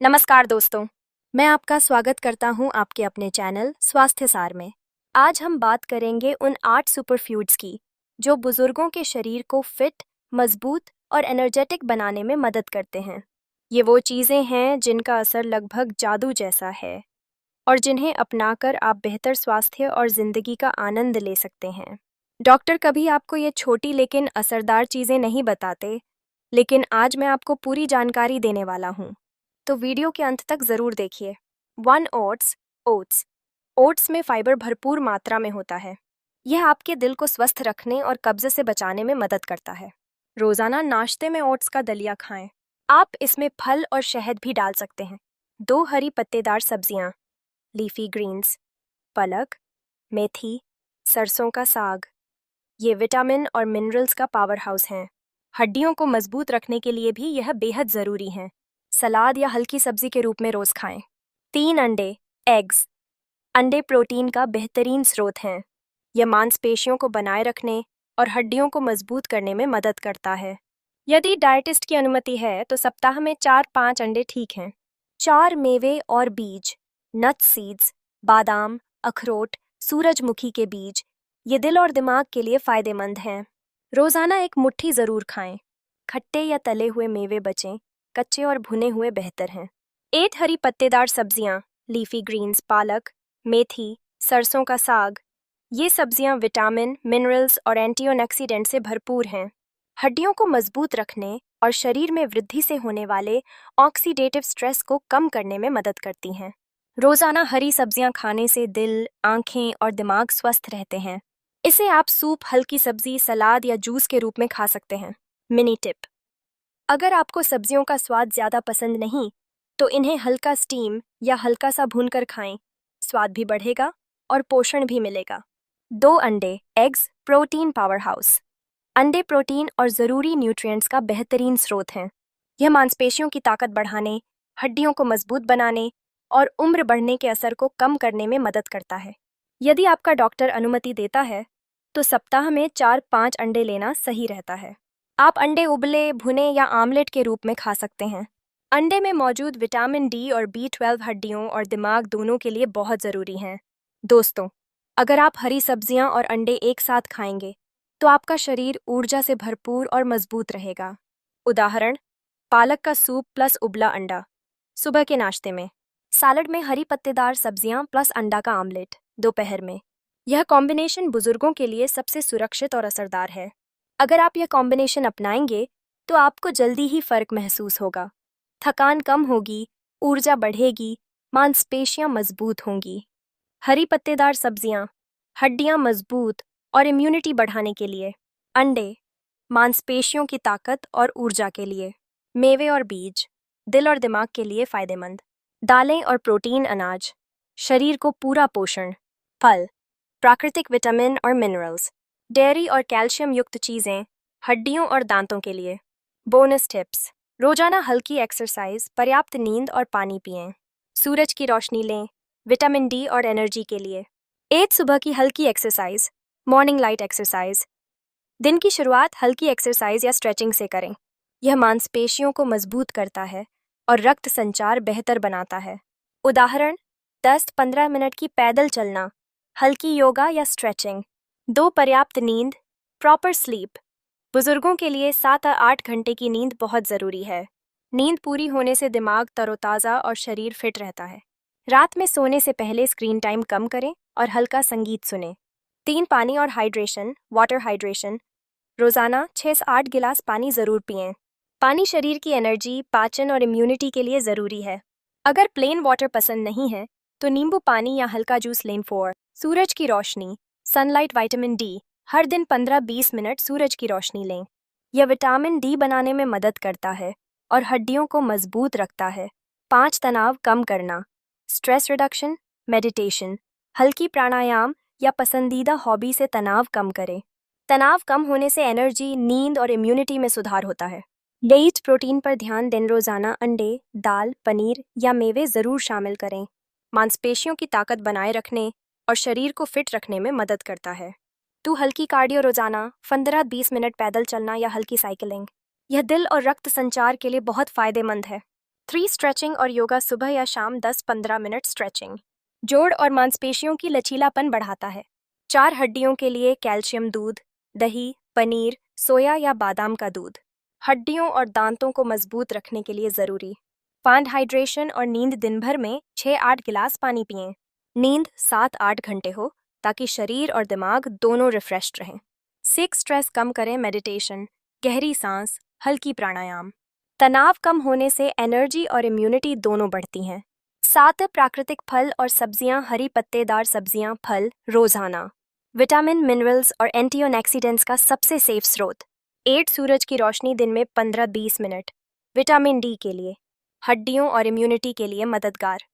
नमस्कार दोस्तों, मैं आपका स्वागत करता हूं आपके अपने चैनल स्वास्थ्य सार में। आज हम बात करेंगे उन 8 सुपरफूड्स की जो बुजुर्गों के शरीर को फिट, मजबूत और एनर्जेटिक बनाने में मदद करते हैं। ये वो चीज़ें हैं जिनका असर लगभग जादू जैसा है और जिन्हें अपनाकर आप बेहतर स्वास्थ्य और जिंदगी का आनंद ले सकते हैं। डॉक्टर कभी आपको ये छोटी लेकिन असरदार चीज़ें नहीं बताते, लेकिन आज मैं आपको पूरी जानकारी देने वाला हूँ। तो वीडियो के अंत तक ज़रूर देखिए। 1 ओट्स ओट्स ओट्स में फाइबर भरपूर मात्रा में होता है। यह आपके दिल को स्वस्थ रखने और कब्ज से बचाने में मदद करता है। रोज़ाना नाश्ते में ओट्स का दलिया खाएं। आप इसमें फल और शहद भी डाल सकते हैं। 2 हरी पत्तेदार सब्जियां, लीफी ग्रीन्स, पालक, मेथी, सरसों का साग। ये विटामिन और मिनरल्स का पावर हाउस हैं। हड्डियों को मजबूत रखने के लिए भी यह बेहद ज़रूरी है। सलाद या हल्की सब्जी के रूप में रोज़ खाएं। 3 अंडे एग्स। अंडे प्रोटीन का बेहतरीन स्रोत हैं। यह मांसपेशियों को बनाए रखने और हड्डियों को मजबूत करने में मदद करता है। यदि डाइटिस्ट की अनुमति है तो सप्ताह में 4-5 अंडे ठीक हैं। 4 मेवे और बीज, नट सीड्स, बादाम, अखरोट, सूरजमुखी के बीज, ये दिल और दिमाग के लिए फायदेमंद हैं। रोज़ाना एक मुट्ठी ज़रूर खाएं। खट्टे या तले हुए मेवे बचें, कच्चे और भुने हुए बेहतर हैं। 8 हरी पत्तेदार सब्जियां, लीफी ग्रीन्स, पालक, मेथी, सरसों का साग। ये सब्जियां विटामिन, मिनरल्स और एंटीऑक्सीडेंट से भरपूर हैं। हड्डियों को मजबूत रखने और शरीर में वृद्धि से होने वाले ऑक्सीडेटिव स्ट्रेस को कम करने में मदद करती हैं। रोज़ाना हरी सब्जियां खाने से दिल, आंखें और दिमाग स्वस्थ रहते हैं। इसे आप सूप, हल्की सब्जी, सलाद या जूस के रूप में खा सकते हैं। मिनी टिप: अगर आपको सब्जियों का स्वाद ज़्यादा पसंद नहीं, तो इन्हें हल्का स्टीम या हल्का सा भूनकर खाएं। स्वाद भी बढ़ेगा और पोषण भी मिलेगा। 2 अंडे एग्स प्रोटीन पावर हाउस। अंडे प्रोटीन और ज़रूरी न्यूट्रिएंट्स का बेहतरीन स्रोत हैं। यह मांसपेशियों की ताकत बढ़ाने, हड्डियों को मजबूत बनाने और उम्र बढ़ने के असर को कम करने में मदद करता है। यदि आपका डॉक्टर अनुमति देता है, तो सप्ताह में 4-5 अंडे लेना सही रहता है। आप अंडे उबले, भुने या आमलेट के रूप में खा सकते हैं। अंडे में मौजूद विटामिन डी और B12 हड्डियों और दिमाग दोनों के लिए बहुत ज़रूरी हैं। दोस्तों, अगर आप हरी सब्जियां और अंडे एक साथ खाएंगे, तो आपका शरीर ऊर्जा से भरपूर और मजबूत रहेगा। उदाहरण: पालक का सूप प्लस उबला अंडा। सुबह के नाश्ते में सैलड में हरी पत्तेदार सब्जियां प्लस अंडा का आमलेट। दोपहर में यह कॉम्बिनेशन बुजुर्गों के लिए सबसे सुरक्षित और असरदार है। अगर आप यह कॉम्बिनेशन अपनाएंगे, तो आपको जल्दी ही फर्क महसूस होगा। थकान कम होगी, ऊर्जा बढ़ेगी, मांसपेशियां मजबूत होंगी। हरी पत्तेदार सब्जियां, हड्डियां मजबूत और इम्यूनिटी बढ़ाने के लिए। अंडे, मांसपेशियों की ताकत और ऊर्जा के लिए। मेवे और बीज, दिल और दिमाग के लिए फायदेमंद। दालें और प्रोटीन अनाज, शरीर को पूरा पोषण। फल, प्राकृतिक विटामिन और मिनरल्स। डेयरी और कैल्शियम युक्त चीज़ें, हड्डियों और दांतों के लिए। बोनस टिप्स: रोजाना हल्की एक्सरसाइज, पर्याप्त नींद और पानी पिएं। सूरज की रोशनी लें, विटामिन डी और एनर्जी के लिए। 8 सुबह की हल्की एक्सरसाइज, मॉर्निंग लाइट एक्सरसाइज। दिन की शुरुआत हल्की एक्सरसाइज या स्ट्रेचिंग से करें। यह मांसपेशियों को मजबूत करता है और रक्त संचार बेहतर बनाता है। उदाहरण: 10-15 मिनट की पैदल चलना, हल्की योगा या स्ट्रेचिंग। 2 पर्याप्त नींद, प्रॉपर स्लीप। बुजुर्गों के लिए 7-8 घंटे की नींद बहुत ज़रूरी है। नींद पूरी होने से दिमाग तरोताज़ा और शरीर फिट रहता है। रात में सोने से पहले स्क्रीन टाइम कम करें और हल्का संगीत सुनें। 3 पानी और हाइड्रेशन, वाटर हाइड्रेशन। रोज़ाना 6 से 8 गिलास पानी ज़रूर पिएं। पानी शरीर की एनर्जी, पाचन और इम्यूनिटी के लिए ज़रूरी है। अगर प्लेन वाटर पसंद नहीं है, तो नींबू पानी या हल्का जूस लें। 4 सूरज की रोशनी, सनलाइट, विटामिन डी। हर दिन 15-20 मिनट सूरज की रोशनी लें। यह विटामिन डी बनाने में मदद करता है और हड्डियों को मजबूत रखता है। 5 तनाव कम करना, स्ट्रेस रिडक्शन, मेडिटेशन। हल्की प्राणायाम या पसंदीदा हॉबी से तनाव कम करें। तनाव कम होने से एनर्जी, नींद और इम्यूनिटी में सुधार होता है। डेट प्रोटीन पर ध्यान दें। रोज़ाना अंडे, दाल, पनीर या मेवे ज़रूर शामिल करें। मांसपेशियों की ताकत बनाए रखने और शरीर को फिट रखने में मदद करता है। तो हल्की कार्डियो, रोज़ाना 15-20 मिनट पैदल चलना या हल्की साइकिलिंग। यह दिल और रक्त संचार के लिए बहुत फायदेमंद है। 3 स्ट्रेचिंग और योगा सुबह या शाम 10-15 मिनट स्ट्रेचिंग जोड़ और मांसपेशियों की लचीलापन बढ़ाता है। 4 हड्डियों के लिए कैल्शियम दूध, दही, पनीर, सोया या बादाम का दूध हड्डियों और दांतों को मजबूत रखने के लिए ज़रूरी। 5 हाइड्रेशन और नींद दिन भर में 6-8 गिलास पानी पिएं। नींद 7-8 घंटे हो ताकि शरीर और दिमाग दोनों रिफ्रेश्ड रहें। 6 स्ट्रेस कम करें मेडिटेशन, गहरी सांस, हल्की प्राणायाम। तनाव कम होने से एनर्जी और इम्यूनिटी दोनों बढ़ती हैं। 7 प्राकृतिक फल और सब्जियां, हरी पत्तेदार सब्जियां, फल रोजाना। विटामिन, मिनरल्स और एंटीऑक्सीडेंट्स का सबसे सेफ स्रोत। 8 सूरज की रोशनी दिन में 15-20 मिनट विटामिन डी के लिए, हड्डियों और इम्यूनिटी के लिए मददगार।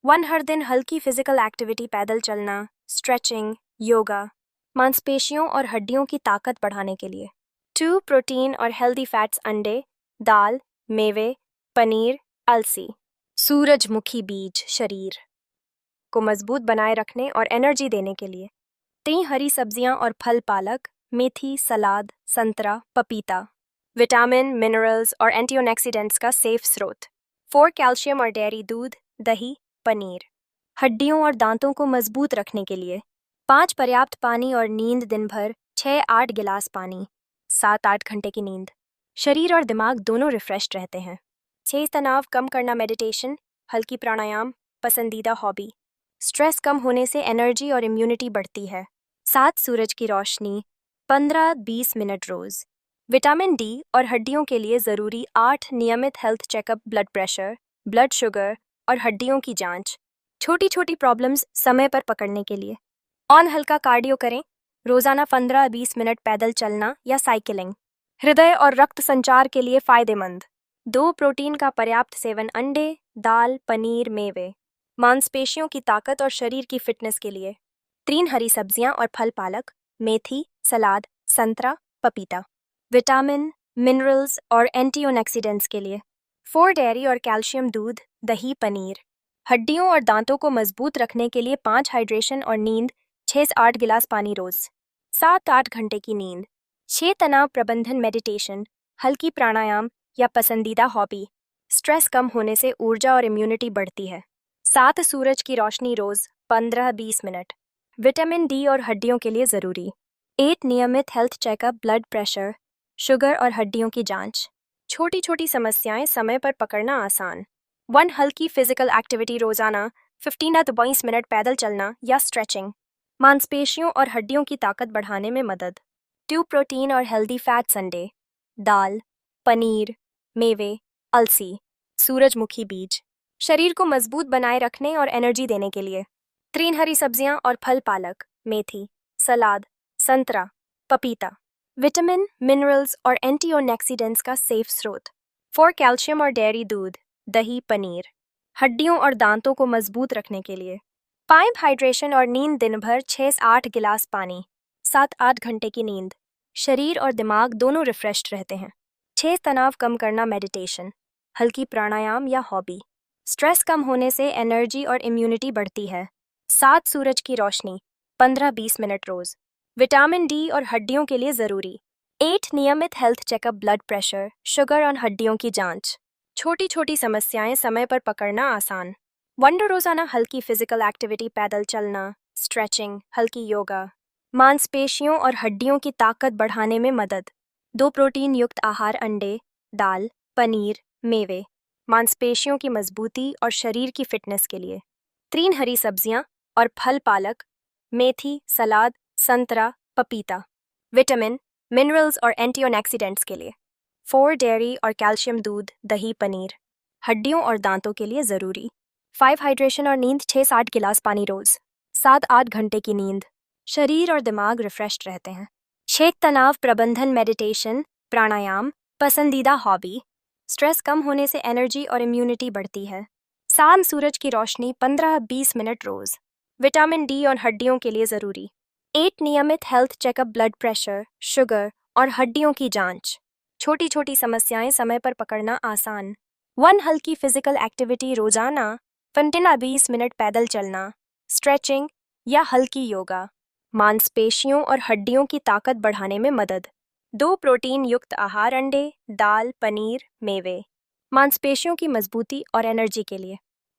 1 हर दिन हल्की फिजिकल एक्टिविटी, पैदल चलना, स्ट्रेचिंग, योगा, मांसपेशियों और हड्डियों की ताकत बढ़ाने के लिए। 2 प्रोटीन और हेल्दी फैट्स, अंडे, दाल, मेवे, पनीर, अलसी, सूरजमुखी बीज शरीर को मजबूत बनाए रखने और एनर्जी देने के लिए। 3 हरी सब्जियां और फल, पालक, मेथी, सलाद, संतरा, पपीता, विटामिन, मिनरल्स और एंटीऑक्सीडेंट्स का सेफ स्रोत। 4 कैल्शियम और डेयरी दूध, दही, पनीर, हड्डियों और दांतों को मजबूत रखने के लिए। 5 पर्याप्त पानी और नींद दिन भर 6-8 गिलास पानी, 7-8 घंटे की नींद, शरीर और दिमाग दोनों रिफ्रेश्ड रहते हैं। 6 तनाव कम करना मेडिटेशन, हल्की प्राणायाम, पसंदीदा हॉबी। स्ट्रेस कम होने से एनर्जी और इम्यूनिटी बढ़ती है। 7 सूरज की रोशनी, 15-20 मिनट रोज। विटामिन डी और हड्डियों के लिए ज़रूरी 8 नियमित health checkup, blood pressure, blood sugar और हड्डियों की जांच। छोटी छोटी प्रॉब्लम्स समय पर पकड़ने के लिए। ऑन हल्का कार्डियो करें, रोजाना 15-20 मिनट पैदल चलना या साइकिलिंग। हृदय और रक्त संचार के लिए फ़ायदेमंद। 2 प्रोटीन का पर्याप्त सेवन, अंडे, दाल, पनीर, मेवे, मांसपेशियों की ताकत और शरीर की फिटनेस के लिए। 3 हरी सब्जियां और फल, पालक, मेथी, सलाद, संतरा, पपीता, विटामिन, मिनरल्स और एंटीऑक्सीडेंट्स के लिए। 4 डेयरी और कैल्शियम दूध, दही, पनीर, हड्डियों और दांतों को मजबूत रखने के लिए। 5 हाइड्रेशन और नींद, 6-8 गिलास पानी रोज, 7-8 घंटे की नींद। 6 तनाव प्रबंधन मेडिटेशन, हल्की प्राणायाम या पसंदीदा हॉबी। स्ट्रेस कम होने से ऊर्जा और इम्यूनिटी बढ़ती है। 7 सूरज की रोशनी रोज, 15-20 मिनट विटामिन डी और हड्डियों के लिए ज़रूरी। 8 नियमित health checkup, blood pressure, sugar और हड्डियों की जांच। छोटी छोटी समस्याएं समय पर पकड़ना आसान। 1 हल्की फिजिकल एक्टिविटी रोजाना, 15-20 मिनट पैदल चलना या स्ट्रेचिंग, मांसपेशियों और हड्डियों की ताकत बढ़ाने में मदद। 2 प्रोटीन और हेल्दी फैट्स, अंडे, दाल, पनीर, मेवे, अलसी, सूरजमुखी बीज, शरीर को मजबूत बनाए रखने और एनर्जी देने के लिए। 3 हरी सब्जियां और फल, पालक, मेथी, सलाद, संतरा, पपीता, विटामिन, मिनरल्स और एंटीऑक्सीडेंट्स का सेफ स्रोत। 4 कैल्शियम और डेयरी दूध, दही, पनीर, हड्डियों और दांतों को मजबूत रखने के लिए। 5 हाइड्रेशन और नींद दिन भर 6-8 गिलास पानी, 7-8 घंटे की नींद, शरीर और दिमाग दोनों रिफ्रेश्ड रहते हैं। 6 तनाव कम करना मेडिटेशन, हल्की प्राणायाम या हॉबी। स्ट्रेस कम होने से एनर्जी और इम्यूनिटी बढ़ती है। 7 सूरज की रोशनी, 15-20 मिनट रोज। विटामिन डी और हड्डियों के लिए ज़रूरी। 8 नियमित health checkup, blood pressure, sugar और हड्डियों की जांच। छोटी छोटी समस्याएं समय पर पकड़ना आसान। 1 रोजाना हल्की फिजिकल एक्टिविटी, पैदल चलना, स्ट्रेचिंग, हल्की योगा, मांसपेशियों और हड्डियों की ताकत बढ़ाने में मदद। 2 प्रोटीन युक्त आहार, अंडे, दाल, पनीर, मेवे, मांसपेशियों की मजबूती और शरीर की फिटनेस के लिए। 3 हरी सब्जियां और फल, पालक, मेथी, सलाद, संतरा, पपीता, विटामिन, मिनरल्स और एंटीऑक्सीडेंट्स के लिए। 4 डेयरी और कैल्शियम दूध, दही, पनीर, हड्डियों और दांतों के लिए ज़रूरी। 5 हाइड्रेशन और नींद, 6-8 गिलास पानी रोज, 7-8 घंटे की नींद, शरीर और दिमाग रिफ्रेश्ड रहते हैं। 6 तनाव प्रबंधन मेडिटेशन, प्राणायाम, पसंदीदा हॉबी। स्ट्रेस कम होने से एनर्जी और इम्यूनिटी बढ़ती है। 7 सूरज की रोशनी, 15-20 मिनट रोज, विटामिन डी और हड्डियों के लिए ज़रूरी। 8 नियमित health checkup, blood pressure, sugar और हड्डियों की जांच। छोटी छोटी समस्याएं समय पर पकड़ना आसान। 1 हल्की फिजिकल एक्टिविटी रोजाना, 15-20 मिनट पैदल चलना, स्ट्रेचिंग या हल्की योगा, मांसपेशियों और हड्डियों की ताकत बढ़ाने में मदद। 2 प्रोटीन युक्त आहार, अंडे, दाल, पनीर, मेवे, मांसपेशियों की मजबूती और एनर्जी के लिए।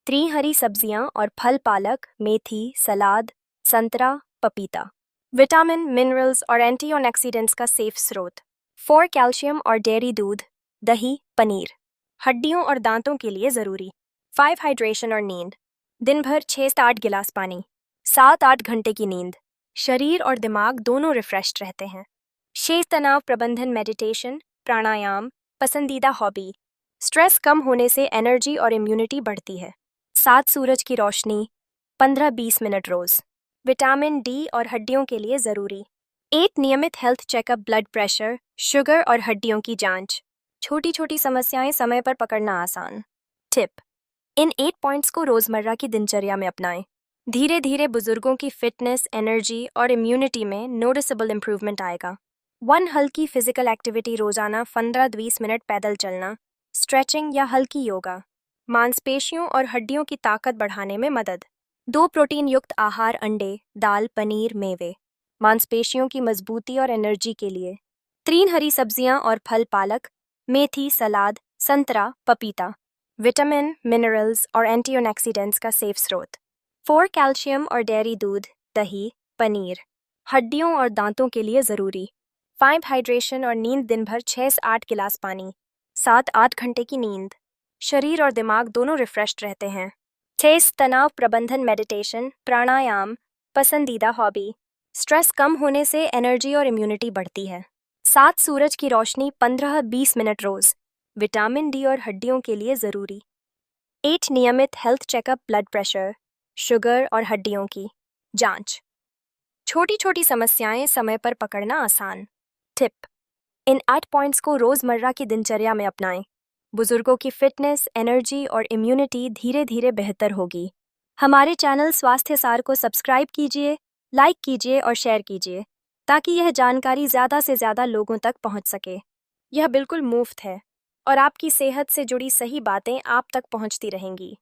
3 हरी सब्जियां और फल पालक, मेथी, सलाद, संतरा, पपीता। विटामिन, मिनरल्स और एंटीऑक्सीडेंट्स का सेफ स्रोत। 4 कैल्शियम और डेयरी दूध, दही, पनीर। हड्डियों और दांतों के लिए ज़रूरी। 5 हाइड्रेशन और नींद। दिन भर 6 से 8 गिलास पानी। 7-8 घंटे की नींद। शरीर और दिमाग दोनों रिफ्रेश्ड रहते हैं। 6 तनाव प्रबंधन, मेडिटेशन, प्राणायाम, पसंदीदा हॉबी। स्ट्रेस कम होने से एनर्जी और इम्यूनिटी बढ़ती है। 7 सूरज की रोशनी, 15-20 मिनट रोज। विटामिन डी और हड्डियों के लिए ज़रूरी। 8 नियमित health checkup, blood pressure, sugar और हड्डियों की जांच। छोटी छोटी समस्याएं समय पर पकड़ना आसान। टिप: इन 8 पॉइंट्स को रोजमर्रा की दिनचर्या में अपनाएं। धीरे धीरे बुजुर्गों की फिटनेस, एनर्जी और इम्यूनिटी में नोटिसेबल इंप्रूवमेंट आएगा। 1 हल्की फिजिकल एक्टिविटी रोजाना, 15-20 मिनट पैदल चलना, स्ट्रेचिंग या हल्की योगा। मांसपेशियों और हड्डियों की ताकत बढ़ाने में मदद। 2 प्रोटीन युक्त आहार, अंडे, दाल, पनीर, मेवे। मांसपेशियों की मजबूती और एनर्जी के लिए। 3 हरी सब्जियां और फल पालक, मेथी, सलाद, संतरा, पपीता। विटामिन, मिनरल्स और एंटीऑक्सीडेंट्स का सेफ स्रोत। 4 कैल्शियम और डेयरी दूध, दही, पनीर। हड्डियों और दांतों के लिए ज़रूरी। 5 हाइड्रेशन और नींद। दिन भर 6 से 8 गिलास पानी। 7-8 घंटे की नींद। शरीर और दिमाग दोनों रिफ्रेश्ड रहते हैं। 6 तनाव प्रबंधन, मेडिटेशन, प्राणायाम, पसंदीदा हॉबी। स्ट्रेस कम होने से एनर्जी और इम्यूनिटी बढ़ती है। 7 सूरज की रोशनी, 15-20 मिनट रोज। विटामिन डी और हड्डियों के लिए ज़रूरी। 8 नियमित health checkup, blood pressure, sugar और हड्डियों की जांच। छोटी छोटी समस्याएं समय पर पकड़ना आसान। टिप: इन 8 पॉइंट्स को रोजमर्रा की दिनचर्या में अपनाएं। बुजुर्गों की फिटनेस, एनर्जी और इम्यूनिटी धीरे धीरे बेहतर होगी। हमारे चैनल स्वास्थ्य सार को सब्सक्राइब कीजिए, लाइक कीजिए और शेयर कीजिए, ताकि यह जानकारी ज़्यादा से ज़्यादा लोगों तक पहुंच सके। यह बिल्कुल मुफ्त है और आपकी सेहत से जुड़ी सही बातें आप तक पहुंचती रहेंगी।